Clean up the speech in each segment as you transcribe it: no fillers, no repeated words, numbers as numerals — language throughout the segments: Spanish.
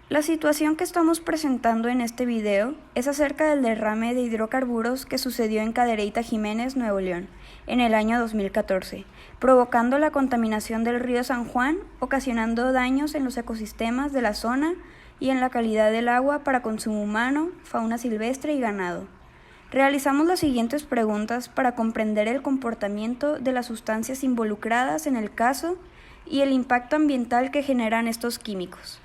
La situación que estamos presentando en este video es acerca del derrame de hidrocarburos que sucedió en Cadereyta Jiménez, Nuevo León, en el año 2014, provocando la contaminación del río San Juan, ocasionando daños en los ecosistemas de la zona y en la calidad del agua para consumo humano, fauna silvestre y ganado. Realizamos las siguientes preguntas para comprender el comportamiento de las sustancias involucradas en el caso y el impacto ambiental que generan estos químicos.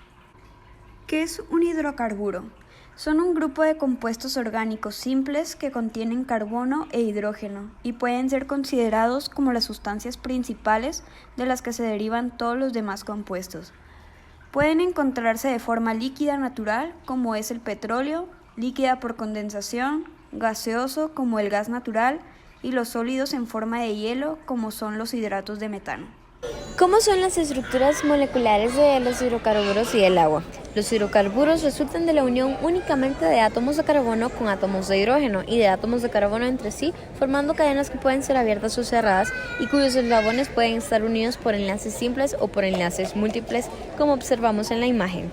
¿Qué es un hidrocarburo? Son un grupo de compuestos orgánicos simples que contienen carbono e hidrógeno y pueden ser considerados como las sustancias principales de las que se derivan todos los demás compuestos. Pueden encontrarse de forma líquida natural, como es el petróleo, líquida por condensación, gaseoso, como el gas natural, y los sólidos en forma de hielo, como son los hidratos de metano. ¿Cómo son las estructuras moleculares de los hidrocarburos y del agua? Los hidrocarburos resultan de la unión únicamente de átomos de carbono con átomos de hidrógeno y de átomos de carbono entre sí, formando cadenas que pueden ser abiertas o cerradas y cuyos eslabones pueden estar unidos por enlaces simples o por enlaces múltiples, como observamos en la imagen.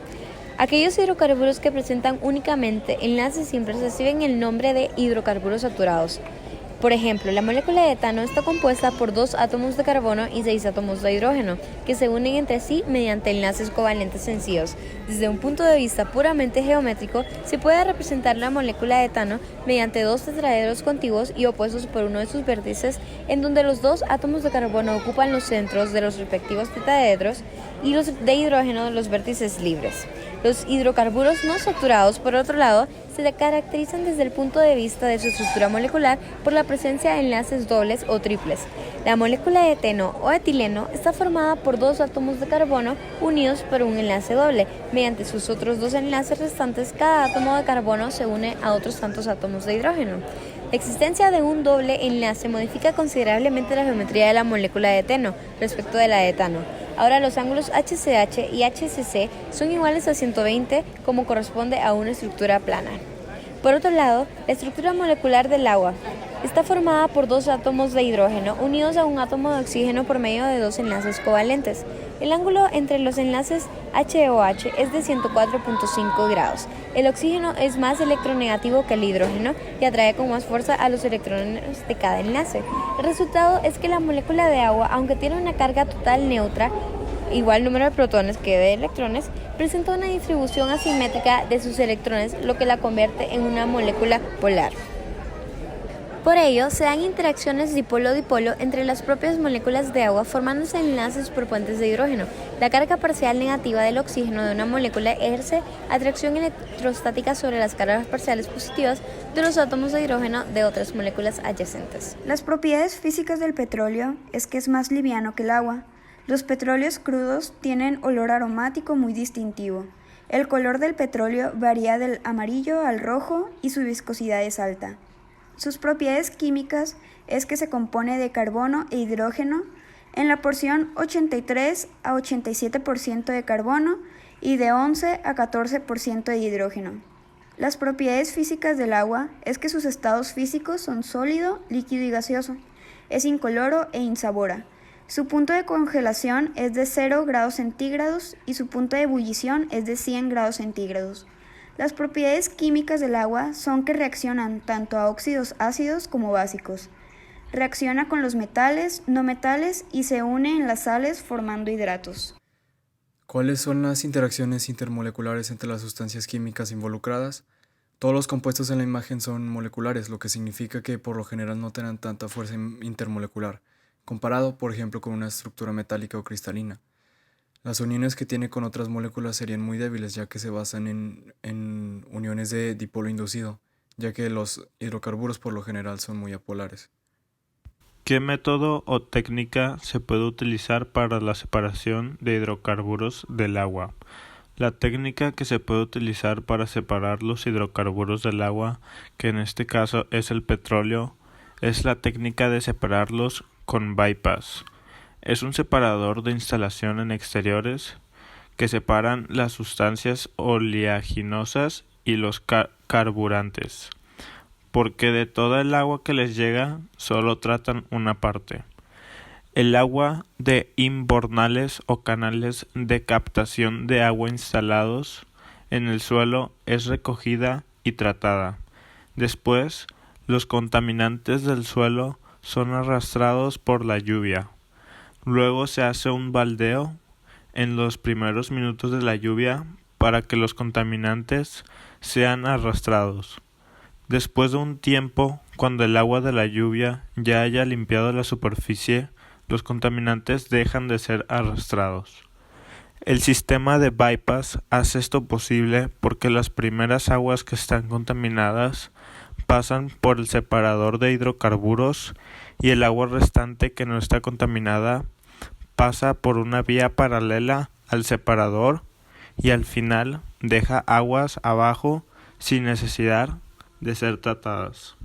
Aquellos hidrocarburos que presentan únicamente enlaces simples reciben el nombre de hidrocarburos saturados. Por ejemplo, la molécula de etano está compuesta por 2 átomos de carbono y 6 átomos de hidrógeno, que se unen entre sí mediante enlaces covalentes sencillos. Desde un punto de vista puramente geométrico, se puede representar la molécula de etano mediante 2 tetraedros contiguos y opuestos por uno de sus vértices, en donde los 2 átomos de carbono ocupan los centros de los respectivos tetraedros y los de hidrógeno los vértices libres. Los hidrocarburos no saturados, por otro lado, se caracterizan desde el punto de vista de su estructura molecular por la presencia de enlaces dobles o triples. La molécula de eteno o etileno está formada por 2 átomos de carbono unidos por un enlace doble. Mediante sus otros 2 enlaces restantes, cada átomo de carbono se une a otros tantos átomos de hidrógeno. La existencia de un doble enlace modifica considerablemente la geometría de la molécula de eteno respecto de la de etano. Ahora los ángulos HCH y HCC son iguales a 120, como corresponde a una estructura plana. Por otro lado, la estructura molecular del agua está formada por 2 átomos de hidrógeno unidos a un átomo de oxígeno por medio de 2 enlaces covalentes. El ángulo entre los enlaces HOH es de 104.5 grados. El oxígeno es más electronegativo que el hidrógeno y atrae con más fuerza a los electrones de cada enlace. El resultado es que la molécula de agua, aunque tiene una carga total neutra, igual número de protones que de electrones, presenta una distribución asimétrica de sus electrones, lo que la convierte en una molécula polar. Por ello, se dan interacciones dipolo-dipolo entre las propias moléculas de agua, formándose enlaces por puentes de hidrógeno. La carga parcial negativa del oxígeno de una molécula ejerce atracción electrostática sobre las cargas parciales positivas de los átomos de hidrógeno de otras moléculas adyacentes. Las propiedades físicas del petróleo es que es más liviano que el agua. Los petróleos crudos tienen olor aromático muy distintivo. El color del petróleo varía del amarillo al rojo y su viscosidad es alta. Sus propiedades químicas es que se compone de carbono e hidrógeno en la porción 83 a 87% de carbono y de 11 a 14% de hidrógeno. Las propiedades físicas del agua es que sus estados físicos son sólido, líquido y gaseoso. Es incoloro e insabora. Su punto de congelación es de 0 grados centígrados y su punto de ebullición es de 100 grados centígrados. Las propiedades químicas del agua son que reaccionan tanto a óxidos ácidos como básicos. Reacciona con los metales, no metales y se une en las sales formando hidratos. ¿Cuáles son las interacciones intermoleculares entre las sustancias químicas involucradas? Todos los compuestos en la imagen son moleculares, lo que significa que por lo general no tienen tanta fuerza intermolecular, comparado, por ejemplo, con una estructura metálica o cristalina. Las uniones que tiene con otras moléculas serían muy débiles, ya que se basan en uniones de dipolo inducido, ya que los hidrocarburos por lo general son muy apolares. ¿Qué método o técnica se puede utilizar para la separación de hidrocarburos del agua? La técnica que se puede utilizar para separar los hidrocarburos del agua, que en este caso es el petróleo, es la técnica de separarlos con bypass. Es un separador de instalación en exteriores que separan las sustancias oleaginosas y los carburantes, porque de toda el agua que les llega solo tratan una parte. El agua de invernales o canales de captación de agua instalados en el suelo es recogida y tratada. Después, los contaminantes del suelo son arrastrados por la lluvia. Luego se hace un baldeo en los primeros minutos de la lluvia para que los contaminantes sean arrastrados. Después de un tiempo, cuando el agua de la lluvia ya haya limpiado la superficie, los contaminantes dejan de ser arrastrados. El sistema de bypass hace esto posible porque las primeras aguas que están contaminadas pasan por el separador de hidrocarburos y el agua restante que no está contaminada pasa por una vía paralela al separador y al final deja aguas abajo sin necesidad de ser tratadas.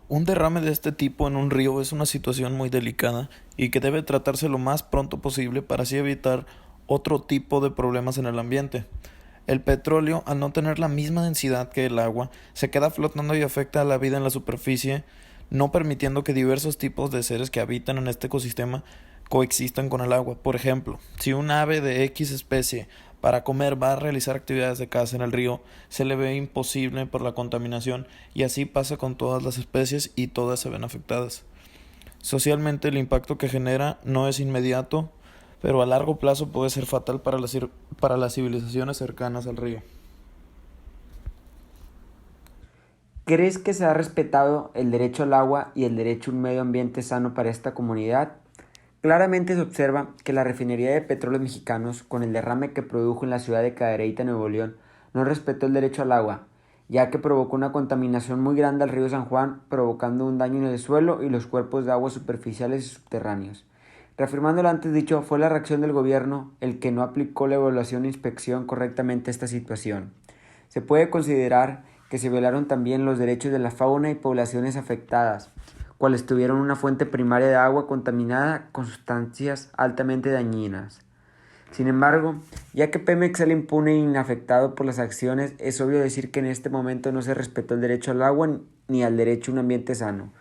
Un derrame de este tipo en un río es una situación muy delicada y que debe tratarse lo más pronto posible para así evitar otro tipo de problemas en el ambiente. El petróleo, al no tener la misma densidad que el agua, se queda flotando y afecta a la vida en la superficie, no permitiendo que diversos tipos de seres que habitan en este ecosistema coexistan con el agua. Por ejemplo, si un ave de X especie para comer va a realizar actividades de caza en el río, se le ve imposible por la contaminación y así pasa con todas las especies y todas se ven afectadas. Socialmente el impacto que genera no es inmediato, pero a largo plazo puede ser fatal para las civilizaciones cercanas al río. ¿Crees que se ha respetado el derecho al agua y el derecho a un medio ambiente sano para esta comunidad? Claramente se observa que la refinería de Petróleos Mexicanos, con el derrame que produjo en la ciudad de Cadereyta, Nuevo León, no respetó el derecho al agua, ya que provocó una contaminación muy grande al río San Juan, provocando un daño en el suelo y los cuerpos de agua superficiales y subterráneos. Reafirmando lo antes dicho, fue la reacción del gobierno el que no aplicó la evaluación e inspección correctamente a esta situación. Se puede considerar que se violaron también los derechos de la fauna y poblaciones afectadas, cuales tuvieron una fuente primaria de agua contaminada con sustancias altamente dañinas. Sin embargo, ya que Pemex sale impune e inafectado por las acciones, es obvio decir que en este momento no se respetó el derecho al agua ni al derecho a un ambiente sano.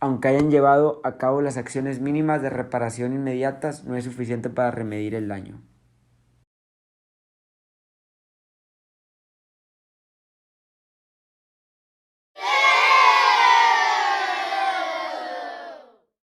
Aunque hayan llevado a cabo las acciones mínimas de reparación inmediatas, no es suficiente para remediar el daño.